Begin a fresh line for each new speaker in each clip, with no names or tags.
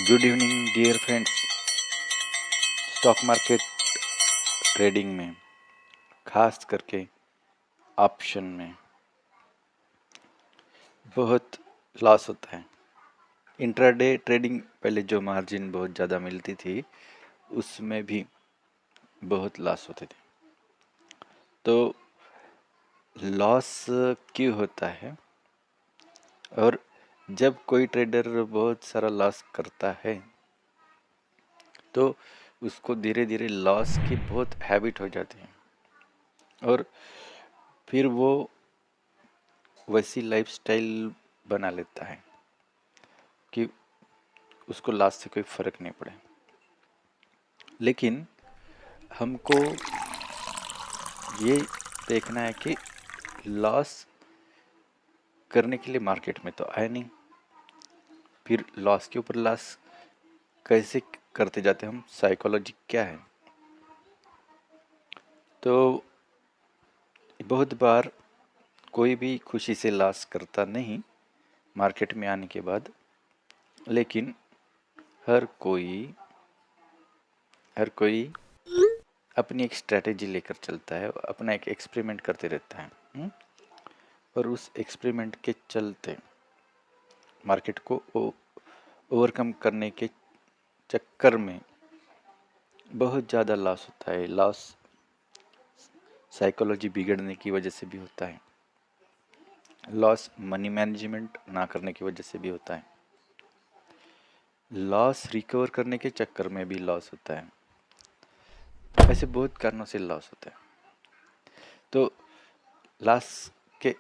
Good evening dear friends. Stock market trading में, खास करके ऑप्शन में बहुत लॉस होता है। इंट्राडे ट्रेडिंग पहले जो मार्जिन बहुत ज़्यादा मिलती थी उसमें भी बहुत लॉस होते थे। तो लॉस क्यों होता है, और जब कोई ट्रेडर बहुत सारा लॉस करता है तो उसको धीरे धीरे लॉस की बहुत हैबिट हो जाती है और फिर वो वैसी लाइफस्टाइल बना लेता है कि उसको लॉस से कोई फ़र्क नहीं पड़े। लेकिन हमको ये देखना है कि लॉस करने के लिए मार्केट में तो आए नहीं, फिर लॉस के ऊपर लॉस कैसे करते जाते हैं हम, साइकोलॉजी क्या है। तो बहुत बार कोई भी खुशी से लॉस करता नहीं मार्केट में आने के बाद, लेकिन हर कोई अपनी एक स्ट्रैटेजी लेकर चलता है, अपना एक एक्सपेरिमेंट करते रहता है। और उस एक्सपेरिमेंट के चलते मार्केट को ओवरकम करने के चक्कर में बहुत ज़्यादा लॉस होता है। लॉस साइकोलॉजी बिगड़ने की वजह से भी होता है, लॉस मनी मैनेजमेंट ना करने की वजह से भी होता है, लॉस रिकवर करने के चक्कर में भी लॉस होता है। ऐसे बहुत कारणों से लॉस होता है। तो लॉस के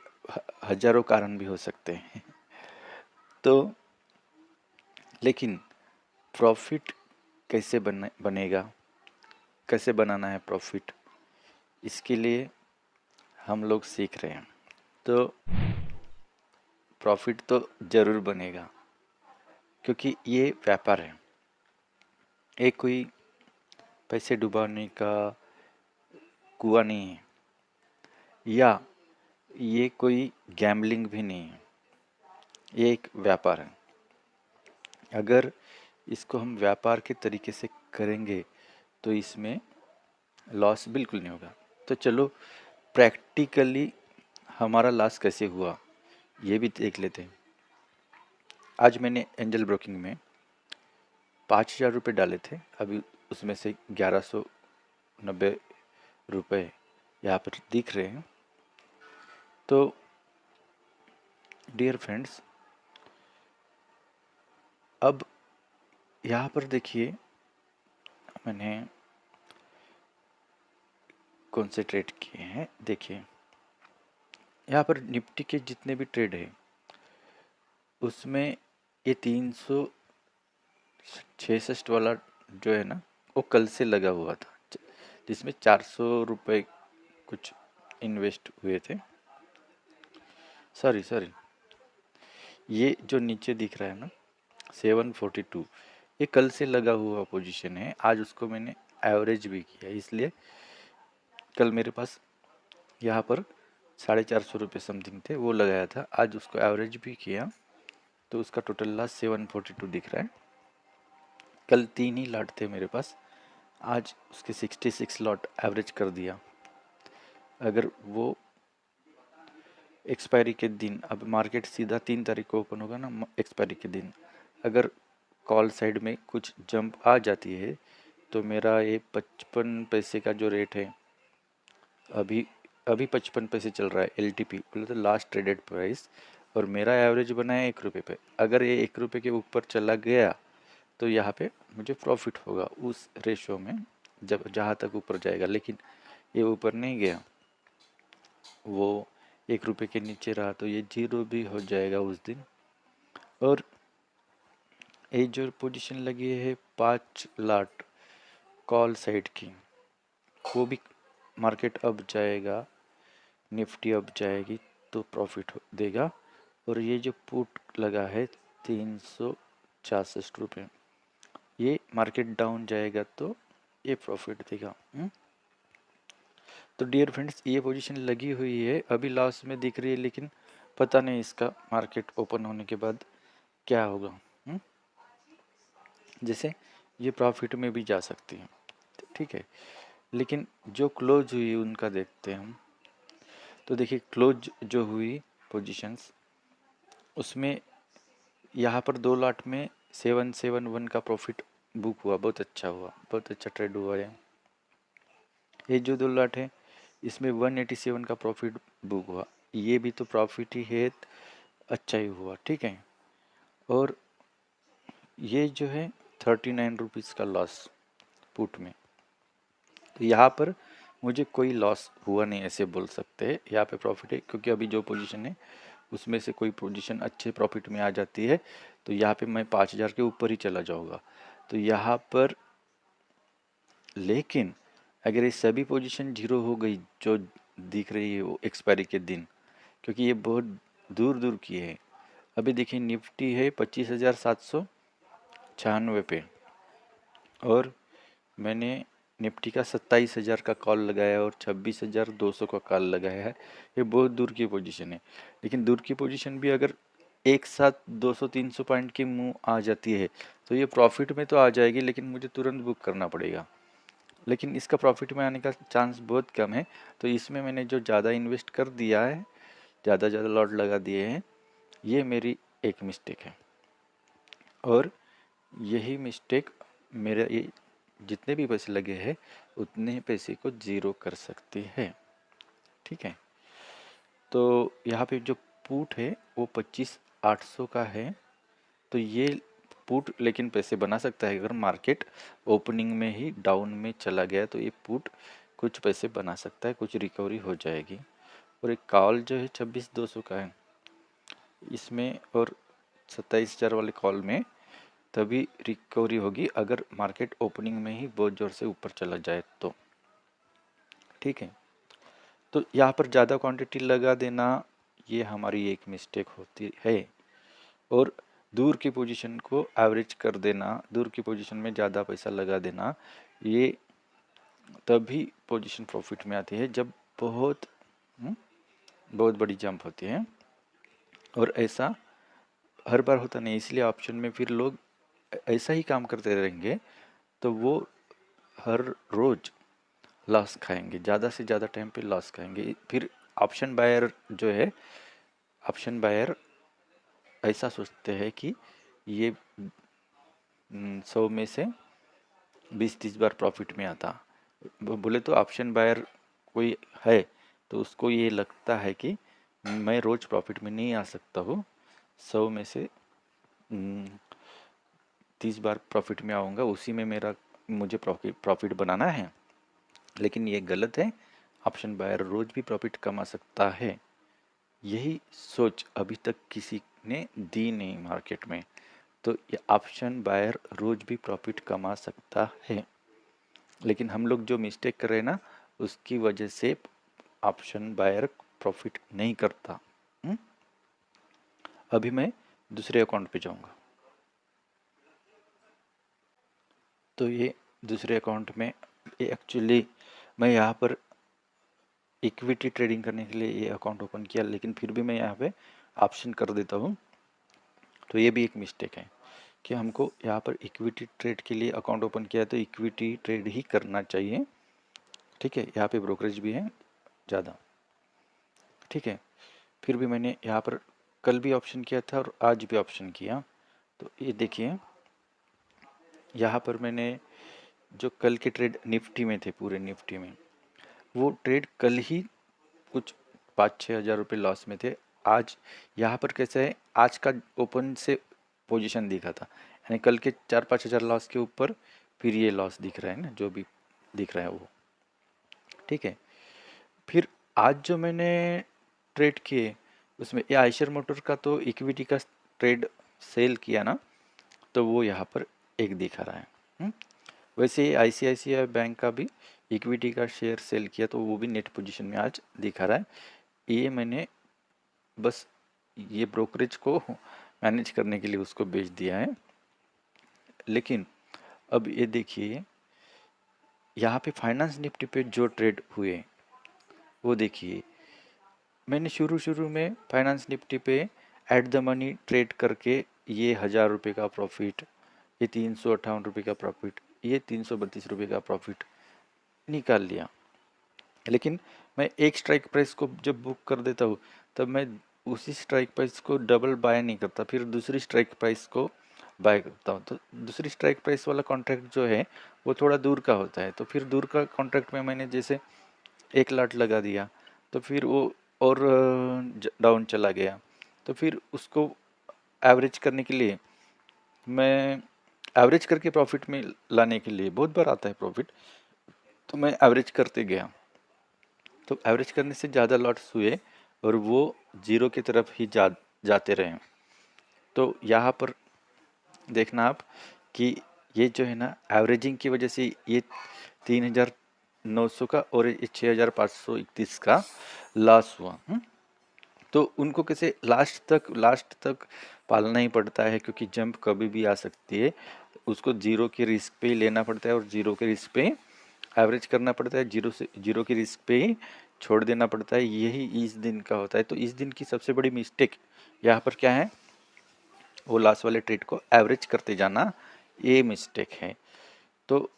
हजारों कारण भी हो सकते हैं। तो लेकिन प्रॉफिट कैसे बनेगा, कैसे बनाना है प्रॉफिट, इसके लिए हम लोग सीख रहे हैं। तो प्रॉफिट तो ज़रूर बनेगा, क्योंकि ये व्यापार है, ये कोई पैसे डुबाने का कुआं नहीं है, या ये कोई गैम्बलिंग भी नहीं है, ये एक व्यापार है। अगर इसको हम व्यापार के तरीके से करेंगे तो इसमें लॉस बिल्कुल नहीं होगा। तो चलो प्रैक्टिकली हमारा लॉस कैसे हुआ ये भी देख लेते हैं। आज मैंने एंजल ब्रोकिंग में 5,000 रुपये डाले थे, अभी उसमें से 1190 रुपये यहाँ पर दिख रहे हैं। तो डियर फ्रेंड्स, अब यहाँ पर देखिए मैंने कौन से ट्रेड किए हैं। देखिए यहाँ पर निफ्टी के जितने भी ट्रेड है उसमें ये 366 वाला जो है ना, वो कल से लगा हुआ था, जिसमें 400 रुपये कुछ इन्वेस्ट हुए थे। सॉरी, ये जो नीचे दिख रहा है ना 742, ये कल से लगा हुआ पोजीशन है। आज उसको मैंने एवरेज भी किया, इसलिए कल मेरे पास यहाँ पर 450 रुपये समथिंग थे, वो लगाया था। आज उसको एवरेज भी किया तो उसका टोटल लॉस 742 दिख रहा है। कल 3 ही लॉट थे मेरे पास, आज उसके 66 लॉट एवरेज कर दिया। अगर वो एक्सपायरी के दिन, अब मार्केट सीधा 3 तारीख को ओपन होगा ना, एक्सपायरी के दिन अगर कॉल साइड में कुछ जंप आ जाती है तो मेरा ये 55 पैसे का जो रेट है, अभी अभी 55 पैसे चल रहा है LTP, बोले तो लास्ट ट्रेडेड प्राइस, और मेरा एवरेज बना है 1 रुपये पे। अगर ये 1 रुपये के ऊपर चला गया तो यहाँ पे मुझे प्रॉफिट होगा उस रेशो में, जब जहाँ तक ऊपर जाएगा। लेकिन ये ऊपर नहीं गया, वो 1 रुपये के नीचे रहा तो ये 0 भी हो जाएगा उस दिन। और ये जो पोजीशन लगी है 5 लाट कॉल साइड की, वो भी मार्केट अब जाएगा, निफ्टी अब जाएगी तो प्रॉफिट देगा। और ये जो पुट लगा है 366 रुपये, ये मार्केट डाउन जाएगा तो ये प्रॉफिट देगा। तो डियर फ्रेंड्स, ये पोजीशन लगी हुई है, अभी लॉस में दिख रही है, लेकिन पता नहीं इसका मार्केट ओपन होने के बाद क्या होगा। जैसे ये प्रॉफिट में भी जा सकती है, ठीक है। लेकिन जो क्लोज हुई उनका देखते हैं हम। तो देखिए क्लोज जो हुई पोजीशंस, उसमें यहाँ पर 2 लॉट में 771 का प्रॉफिट बुक हुआ, बहुत अच्छा हुआ, बहुत अच्छा ट्रेड हुआ है। ये जो 2 लॉट है इसमें 187 का प्रॉफिट बुक हुआ, ये भी तो प्रॉफिट ही है, अच्छा ही हुआ, ठीक है। और ये जो है 39 रुपीज़ का लॉस पुट में, तो यहाँ पर मुझे कोई लॉस हुआ नहीं ऐसे बोल सकते हैं, यहाँ पे प्रॉफिट है, क्योंकि अभी जो पोजीशन है उसमें से कोई पोजीशन अच्छे प्रॉफिट में आ जाती है तो यहाँ पे मैं 5000 के ऊपर ही चला जाऊँगा। तो यहाँ पर लेकिन अगर ये सभी पोजीशन जीरो हो गई जो दिख रही है वो एक्सपायरी के दिन, क्योंकि ये बहुत दूर दूर की है। अभी देखिए निफ्टी है 25,796 पे, और मैंने निफ्टी का 27,000 का कॉल लगाया और 26,200 का कॉल लगाया है। ये बहुत दूर की पोजीशन है, लेकिन दूर की पोजीशन भी अगर एक साथ 200-300 पॉइंट की मूव आ जाती है तो ये प्रॉफिट में तो आ जाएगी, लेकिन मुझे तुरंत बुक करना पड़ेगा। लेकिन इसका प्रॉफिट में आने का चांस बहुत कम है, तो इसमें मैंने जो ज़्यादा इन्वेस्ट कर दिया है, ज़्यादा ज़्यादा लॉट लगा दिए हैं, ये मेरी एक मिस्टेक है। और यही मिस्टेक मेरे ये जितने भी पैसे लगे हैं उतने पैसे को ज़ीरो कर सकती है, ठीक है। तो यहाँ पे जो पुट है वो 25,800 का है, तो ये पुट लेकिन पैसे बना सकता है। अगर मार्केट ओपनिंग में ही डाउन में चला गया तो ये पुट कुछ पैसे बना सकता है, कुछ रिकवरी हो जाएगी। और एक कॉल जो है 26,200 का है इसमें, और 27,000 वाले कॉल में तभी रिकवरी होगी अगर मार्केट ओपनिंग में ही बहुत ज़ोर से ऊपर चला जाए तो, ठीक है। तो यहाँ पर ज़्यादा क्वांटिटी लगा देना ये हमारी एक मिस्टेक होती है, और दूर की पोजीशन को एवरेज कर देना, दूर की पोजीशन में ज़्यादा पैसा लगा देना, ये तभी पोजीशन प्रॉफिट में आती है जब बहुत बहुत बड़ी जंप होती है। और ऐसा हर बार होता नहीं, इसलिए ऑप्शन में फिर लोग ऐसा ही काम करते रहेंगे तो वो हर रोज लॉस खाएंगे, ज़्यादा से ज़्यादा टाइम पे लॉस खाएंगे। फिर ऑप्शन बायर जो है, ऑप्शन बायर ऐसा सोचते हैं कि ये 100 में से 20-30 बार प्रॉफिट में आता। बोले तो ऑप्शन बायर कोई है तो उसको ये लगता है कि मैं रोज प्रॉफिट में नहीं आ सकता हूँ, 100 में से 30 बार प्रॉफिट में आऊँगा, उसी में मेरा मुझे प्रॉफिट बनाना है। लेकिन ये गलत है, ऑप्शन बायर रोज भी प्रॉफिट कमा सकता है। यही सोच अभी तक किसी ने दी नहीं मार्केट में, तो ये ऑप्शन बायर रोज भी प्रॉफिट कमा सकता है। लेकिन हम लोग जो मिस्टेक कर रहे हैं ना, उसकी वजह से ऑप्शन बायर प्रॉफिट नहीं करता। अभी मैं दूसरे अकाउंट पे जाऊंगा। तो ये दूसरे अकाउंट में एक्चुअली मैं यहाँ पर इक्विटी ट्रेडिंग करने के लिए ये अकाउंट ओपन किया, लेकिन फिर भी मैं यहाँ पे ऑप्शन कर देता हूँ। तो ये भी एक मिस्टेक है कि हमको यहाँ पर इक्विटी ट्रेड के लिए अकाउंट ओपन किया है तो इक्विटी ट्रेड ही करना चाहिए, ठीक है। यहाँ पे ब्रोकरेज भी है ज़्यादा, ठीक है। फिर भी मैंने यहाँ पर कल भी ऑप्शन किया था और आज भी ऑप्शन किया। तो ये देखिए यहाँ पर मैंने जो कल के ट्रेड निफ्टी में थे, पूरे निफ्टी में वो ट्रेड कल ही कुछ 5-6 हज़ार रुपये लॉस में थे। आज यहाँ पर कैसे है, आज का ओपन से पोजीशन दिखा था, यानी कल के 4-5 हज़ार लॉस के ऊपर फिर ये लॉस दिख रहा है ना, जो भी दिख रहा है वो, ठीक है। फिर आज जो मैंने ट्रेड किए उसमें ये आयशर मोटर का तो इक्विटी का ट्रेड सेल किया ना, तो वो यहाँ पर एक दिखा रहा है। वैसे आईसीआईसीआई बैंक का भी इक्विटी का शेयर सेल किया तो वो भी नेट पोजीशन में आज दिखा रहा है। ये मैंने बस ये ब्रोकरेज को मैनेज करने के लिए उसको बेच दिया है। लेकिन अब ये देखिए यहाँ पे फाइनेंस निफ्टी पे जो ट्रेड हुए वो देखिए, मैंने शुरू में फाइनेंस निफ्टी पे एट द मनी ट्रेड करके ये 1,000 रुपये का प्रॉफिट, ये 358 रुपये का प्रॉफिट, ये 332 रुपये का प्रॉफिट निकाल लिया। लेकिन मैं एक स्ट्राइक प्राइस को जब बुक कर देता हूँ तब मैं उसी स्ट्राइक प्राइस को डबल बाय नहीं करता, फिर दूसरी स्ट्राइक प्राइस को बाय करता हूँ। तो दूसरी स्ट्राइक प्राइस वाला कॉन्ट्रैक्ट जो है वो थोड़ा दूर का होता है, तो फिर दूर का कॉन्ट्रैक्ट में मैंने जैसे 1 लाट लगा दिया तो फिर वो और डाउन चला गया, तो फिर उसको एवरेज करने के लिए मैं एवरेज करके प्रॉफिट में लाने के लिए बहुत बार आता है प्रॉफिट, तो मैं एवरेज करते गया, तो एवरेज करने से ज़्यादा लॉट्स हुए और वो जीरो की तरफ ही जाते रहे। तो यहाँ पर देखना आप कि ये जो है ना एवरेजिंग की वजह से ये 3,900 का और ये 6,531 का लॉस हुआ। तो उनको कैसे लास्ट तक पालना ही पड़ता है, क्योंकि जंप कभी भी आ सकती है, उसको जीरो के रिस्क पे ही लेना पड़ता है और जीरो के रिस्क पे एवरेज करना पड़ता है, जीरो के रिस्क पे ही छोड़ देना पड़ता है। यही इस दिन का होता है। तो इस दिन की सबसे बड़ी मिस्टेक यहाँ पर क्या है, वो लास्ट वाले ट्रेड को एवरेज करते जाना, ये मिस्टेक है। तो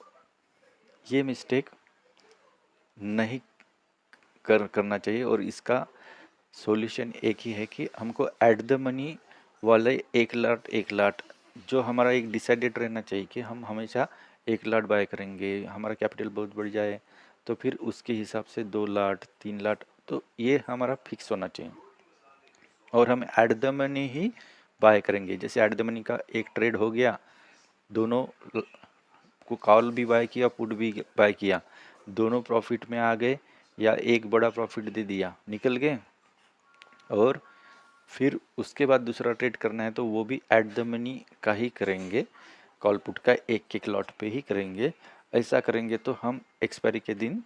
ये मिस्टेक नहीं करना चाहिए, और इसका सॉल्यूशन एक ही है कि हमको एट द मनी वाले 1 लाट जो हमारा एक डिसाइडेड रहना चाहिए कि हम हमेशा 1 लाट बाय करेंगे। हमारा कैपिटल बहुत बढ़ जाए तो फिर उसके हिसाब से 2 लाट 3 लाट, तो ये हमारा फिक्स होना चाहिए और हम एट द मनी ही बाय करेंगे। जैसे एट द मनी का एक ट्रेड हो गया, दोनों को कॉल भी बाय किया, पुट भी बाय किया, दोनों प्रॉफिट में आ गए या एक बड़ा प्रॉफिट दे दिया, निकल गए, और फिर उसके बाद दूसरा ट्रेड करना है तो वो भी एट द मनी का ही करेंगे, कॉल पुट का एक एक लॉट पे ही करेंगे। ऐसा करेंगे तो हम एक्सपायरी के दिन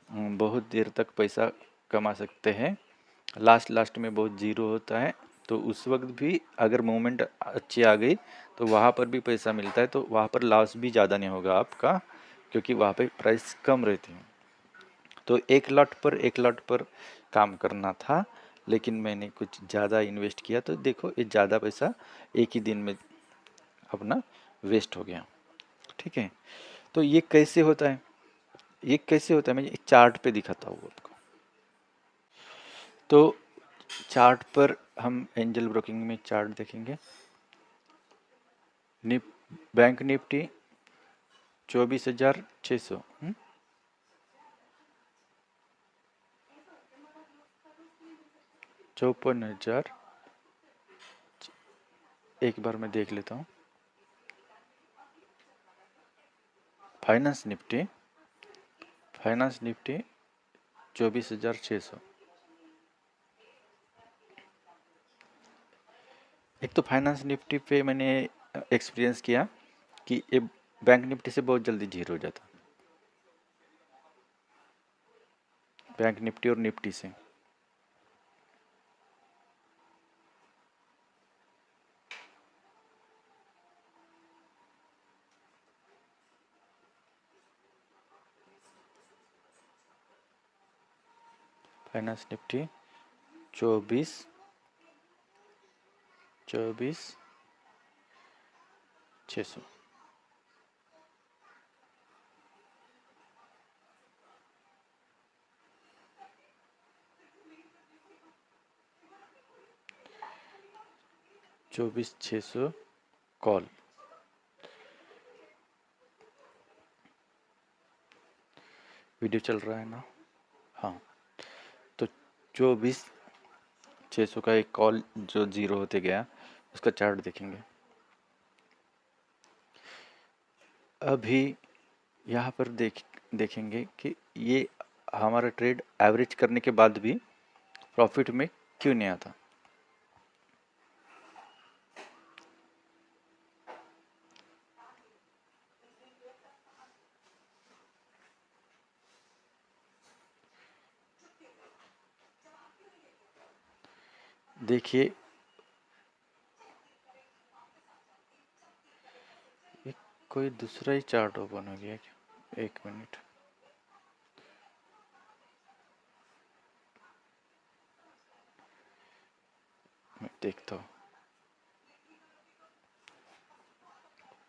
बहुत देर तक पैसा कमा सकते हैं। लास्ट में बहुत जीरो होता है, तो उस वक्त भी अगर मूवमेंट अच्छी आ गई तो वहाँ पर भी पैसा मिलता है, तो वहाँ पर लॉस भी ज़्यादा नहीं होगा आपका, क्योंकि वहाँ पे प्राइस कम रहती है। तो एक लॉट पर काम करना था, लेकिन मैंने कुछ ज़्यादा इन्वेस्ट किया, तो देखो ये ज़्यादा पैसा एक ही दिन में अपना वेस्ट हो गया। ठीक है, तो ये कैसे होता है, मैं एक चार्ट पे दिखाता हूँ आपको। तो चार्ट पर हम एंजल ब्रोकिंग में चार्ट देखेंगे। बैंक निफ्टी 24,600, 54,000, एक बार मैं देख लेता हूँ। Finance Nifty 24,600। एक तो फाइनेंस निफ्टी पे मैंने एक्सपीरियंस किया कि ये बैंक निफ्टी से बहुत जल्दी जीरो हो जाता, बैंक निफ्टी और निफ्टी से। Finance Nifty 24,600। चौबीस 600 कॉल, वीडियो चल रहा है ना? हाँ, तो 24,600 का एक कॉल जो जीरो होते गया, उसका चार्ट देखेंगे। अभी यहाँ पर देखेंगे कि ये हमारा ट्रेड एवरेज करने के बाद भी प्रॉफिट में क्यों नहीं आता। देखिए, कोई दूसरा ही चार्ट ओपन हो गया क्या? एक मिनट, मैं देखता हूँ।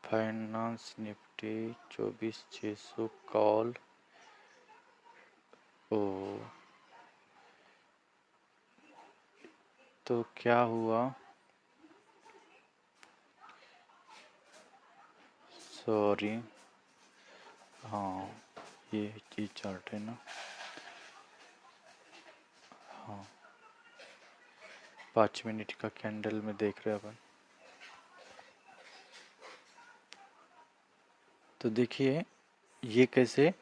Finance Nifty 24,600 call. ओ, तो क्या हुआ? सॉरी, हाँ ये चीज चार्ट है ना। हाँ, 5 मिनट का कैंडल में देख रहे हैं अपन। तो देखिए ये कैसे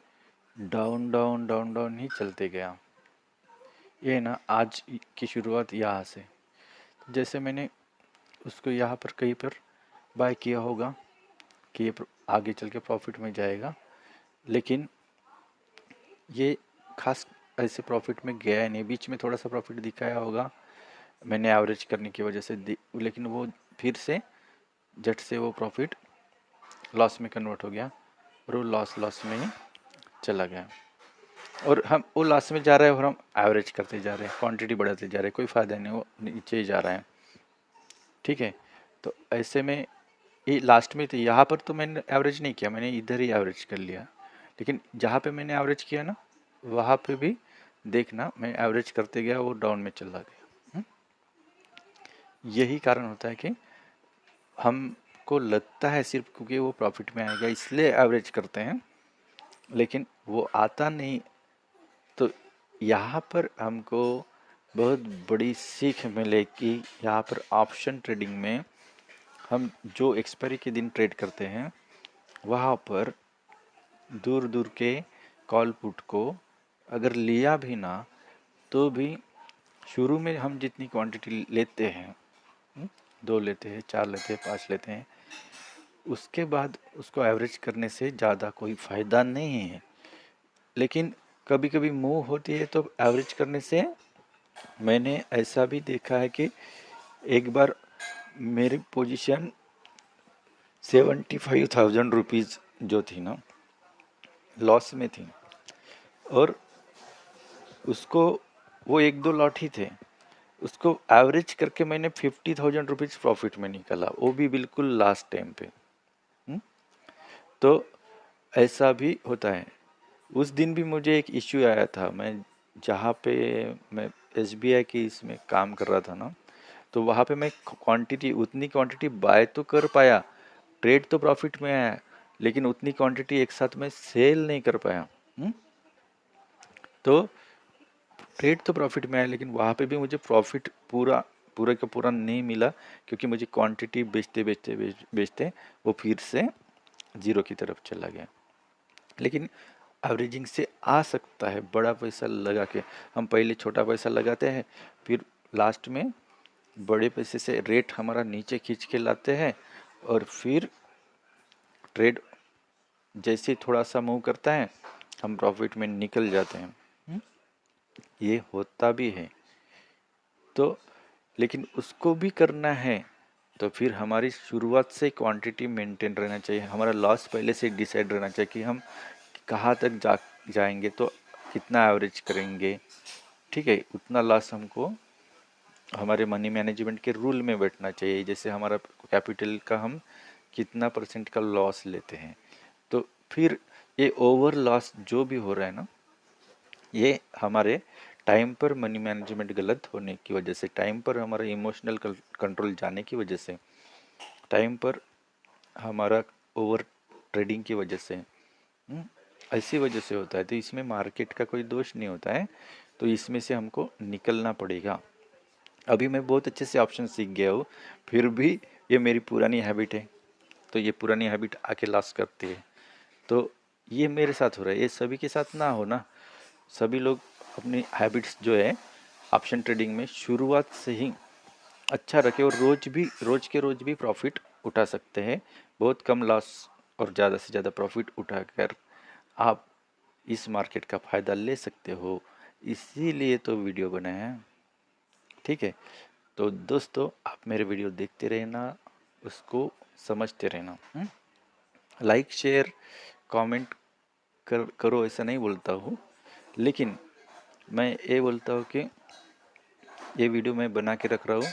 डाउन डाउन डाउन डाउन ही चलते गया। ये ना आज की शुरुआत यहाँ से, जैसे मैंने उसको यहाँ पर कहीं पर बाय किया होगा कि ये आगे चल के प्रॉफिट में जाएगा, लेकिन ये खास ऐसे प्रॉफिट में गया नहीं। बीच में थोड़ा सा प्रॉफिट दिखाया होगा मैंने एवरेज करने की वजह से, लेकिन वो फिर से झट से वो प्रॉफिट लॉस में कन्वर्ट हो गया और वो लॉस में ही चला गया। और हम वो लॉस में जा रहे हैं और हम एवरेज करते जा रहे हैं, क्वांटिटी बढ़ाते जा रहे हैं, कोई फ़ायदा नहीं, वो नीचे ही जा रहा है। ठीक है, तो ऐसे में ये लास्ट में, तो यहाँ पर तो मैंने एवरेज नहीं किया, मैंने इधर ही एवरेज कर लिया। लेकिन जहाँ पे मैंने एवरेज किया ना, वहाँ पे भी देखना मैं एवरेज करते गया, वो डाउन में चला गया। यही कारण होता है कि हमको लगता है सिर्फ क्योंकि वो प्रॉफिट में आएगा इसलिए एवरेज करते हैं, लेकिन वो आता नहीं। तो यहाँ पर हमको बहुत बड़ी सीख मिलेगी। यहाँ पर ऑप्शन ट्रेडिंग में हम जो एक्सपायरी के दिन ट्रेड करते हैं, वहाँ पर दूर दूर के कॉल पुट को अगर लिया भी ना, तो भी शुरू में हम जितनी क्वांटिटी लेते हैं, 2 लेते हैं, 4 लेते हैं, 5 लेते हैं, उसके बाद उसको एवरेज करने से ज़्यादा कोई फ़ायदा नहीं है। लेकिन कभी कभी मूव होती है तो एवरेज करने से मैंने ऐसा भी देखा है कि एक बार मेरी पोजीशन 75,000 रुपीज़ जो थी ना, लॉस में थी, और उसको वो 1-2 लॉट ही थे, उसको एवरेज करके मैंने 50,000 रुपीज़ प्रॉफिट में निकाला, वो भी बिल्कुल लास्ट टाइम पे। तो ऐसा भी होता है। उस दिन भी मुझे एक इश्यू आया था, मैं जहाँ पे मैं SBI की इसमें काम कर रहा था ना, तो वहाँ पे मैं क्वांटिटी उतनी क्वांटिटी बाय तो कर पाया, ट्रेड तो प्रॉफिट में आया, लेकिन उतनी क्वांटिटी एक साथ में सेल नहीं कर पाया। तो ट्रेड तो प्रॉफिट में आया, लेकिन वहाँ पे भी मुझे प्रॉफिट पूरा का पूरा नहीं मिला, क्योंकि मुझे क्वांटिटी बेचते वो फिर से जीरो की तरफ चला गया। लेकिन एवरेजिंग से आ सकता है, बड़ा पैसा लगा के हम पहले छोटा पैसा लगाते हैं, फिर लास्ट में बड़े पैसे से रेट हमारा नीचे खींच के लाते हैं, और फिर ट्रेड जैसे थोड़ा सा मूव करता है हम प्रॉफिट में निकल जाते हैं। ये होता भी है। तो लेकिन उसको भी करना है तो फिर हमारी शुरुआत से क्वांटिटी मेंटेन रहना चाहिए, हमारा लॉस पहले से डिसाइड रहना चाहिए कि हम कहाँ तक जाएंगे, तो कितना एवरेज करेंगे। ठीक है, उतना लॉस हमको हमारे मनी मैनेजमेंट के रूल में बैठना चाहिए। जैसे हमारा कैपिटल का हम कितना % का लॉस लेते हैं, तो फिर ये ओवर लॉस जो भी हो रहा है ना, ये हमारे टाइम पर मनी मैनेजमेंट गलत होने की वजह से, टाइम पर हमारा इमोशनल कंट्रोल जाने की वजह से, टाइम पर हमारा ओवर ट्रेडिंग की वजह से, ऐसी वजह से होता है। तो इसमें मार्केट का कोई दोष नहीं होता है, तो इसमें से हमको निकलना पड़ेगा। अभी मैं बहुत अच्छे से ऑप्शन सीख गया हूँ, फिर भी ये मेरी पुरानी हैबिट है, तो ये पुरानी हैबिट आके लॉस करती है। तो ये मेरे साथ हो रहा है, ये सभी के साथ ना हो ना। सभी लोग अपनी हैबिट्स जो है ऑप्शन ट्रेडिंग में शुरुआत से ही अच्छा रखे, और रोज भी प्रॉफिट उठा सकते हैं। बहुत कम लॉस और ज़्यादा से ज़्यादा प्रॉफिट उठाकर आप इस मार्केट का फ़ायदा ले सकते हो, इसीलिए तो वीडियो बनाया है। ठीक है, तो दोस्तों आप मेरे वीडियो देखते रहना, उसको समझते रहना। लाइक शेयर कमेंट करो, ऐसा नहीं बोलता हूँ, लेकिन मैं ये बोलता हूँ कि ये वीडियो मैं बना के रख रहा हूँ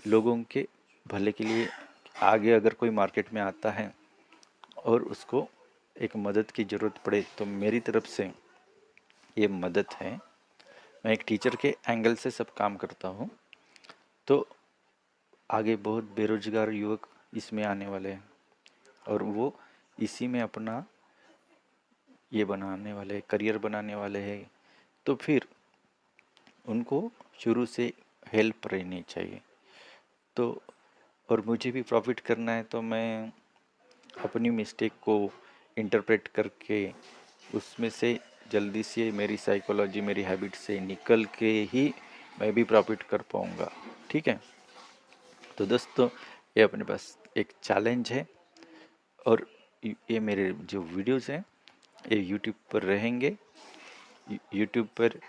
लोगों के भले के लिए। आगे अगर कोई मार्केट में आता है और उसको एक मदद की ज़रूरत पड़े तो मेरी तरफ से ये मदद है। मैं एक टीचर के एंगल से सब काम करता हूँ। तो आगे बहुत बेरोजगार युवक इसमें आने वाले हैं और वो इसी में अपना ये बनाने वाले, करियर बनाने वाले हैं। तो फिर उनको शुरू से हेल्प रहनी चाहिए। तो और मुझे भी प्रॉफिट करना है, तो मैं अपनी मिस्टेक को इंटरप्रेट करके उसमें से जल्दी से मेरी साइकोलॉजी, मेरी हैबिट से निकल के ही मैं भी प्रॉफिट कर पाऊँगा। ठीक है। तो दोस्तों, ये अपने पास एक चैलेंज है और ये मेरे जो वीडियोस हैं ये यूट्यूब पर रहेंगे। यूट्यूब पर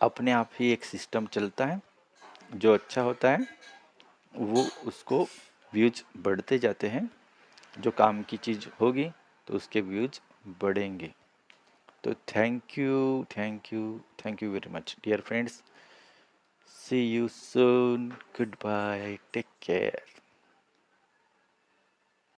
अपने आप ही एक सिस्टम चलता है, जो अच्छा होता है वो उसको व्यूज बढ़ते जाते हैं। जो काम की चीज़ होगी तो उसके व्यूज बढ़ेंगे। तो thank you, thank you, thank you very much dear friends. See you soon, goodbye, take care.